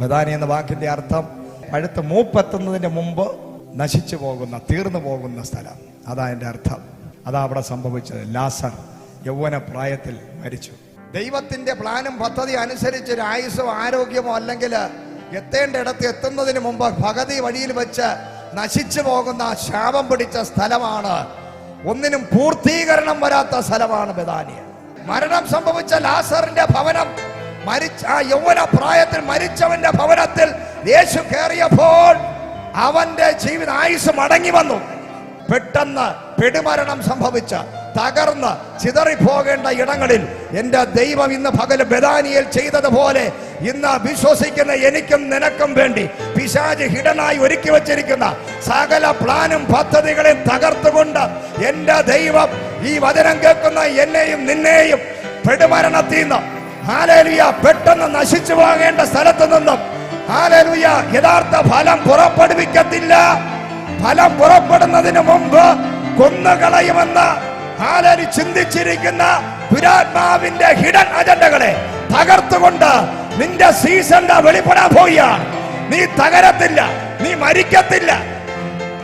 ബഥാനി എന്ന വാക്കിന്റെ അർത്ഥം പഴുത്ത് മൂപ്പെത്തുന്നതിന് മുമ്പ് നശിച്ചു പോകുന്ന, തീർന്നു പോകുന്ന സ്ഥലം. അതാ എൻ്റെ അർത്ഥം. അതാ അവിടെ സംഭവിച്ചത്. ലാസർ യൗവന പ്രായത്തിൽ മരിച്ചു. ദൈവത്തിന്റെ പ്ലാനും പദ്ധതി അനുസരിച്ച് ഒരു ആയുസ്സോ ആരോഗ്യമോ അല്ലെങ്കിൽ എത്തേണ്ട ഇടത്ത് എത്തുന്നതിന് മുമ്പ് പകുതി വഴിയിൽ വെച്ച് നശിച്ചു പോകുന്ന ശാപം പിടിച്ച സ്ഥലമാണ്. ഒന്നിനും പൂർത്തീകരണം വരാത്ത സ്ഥലമാണ് ബഥാനിയ. മരണം സംഭവിച്ച ലാസറിന്റെ ഭവനം, ആ യൗവന പ്രായത്തിൽ മരിച്ചവന്റെ ഭവനത്തിൽ യേശു കയറിയപ്പോൾ അവന്റെ ജീവിത ആയുസ് മടങ്ങി വന്നു. പെട്ടെന്ന് പെടുമരണം സംഭവിച്ച, തകർന്ന് ചിതറിപ്പോകേണ്ട ഇടങ്ങളിൽ എന്റെ ദൈവം ഇന്ന് പകല് ബഥാനിയയിൽ ചെയ്തതുപോലെ ഇന്ന് വിശ്വസിക്കുന്ന എനിക്കും നിനക്കും വേണ്ടി പിശാച് ഹിഡനായി ഒരുക്കി വച്ചിരിക്കുന്ന സകല പ്ലാനും പദ്ധതികളെയും തകർത്തുകൊണ്ട് എന്റെ ദൈവം ഈ വചനം കേൾക്കുന്ന എന്നെയും നിന്നെയും പെടുമരണത്തിൽ നിന്ന്, ഹല്ലേലൂയ, പെട്ടെന്ന് നശിച്ചു പോകേണ്ട സ്ഥലത്ത് നിന്നും, ഹല്ലേലൂയ, യഥാർത്ഥ ഫലം പുറപ്പെടുവിക്കത്തില്ല, ഫലം പുറപ്പെടുന്നതിന് മുമ്പ് കൊന്നുകളയുമെന്ന് ഹല്ലേലൂയ ചിന്തിച്ചിരിക്കുന്ന ദുരാത്മാവിന്റെ ഹിഡൻ അജണ്ടകളെ തകർത്തുകൊണ്ട് നിന്റെ സീസൺ വെളിപ്പെടാൻ പോവുകയാണ്. നീ തകരത്തില്ല, നീ മരിക്കത്തില്ല.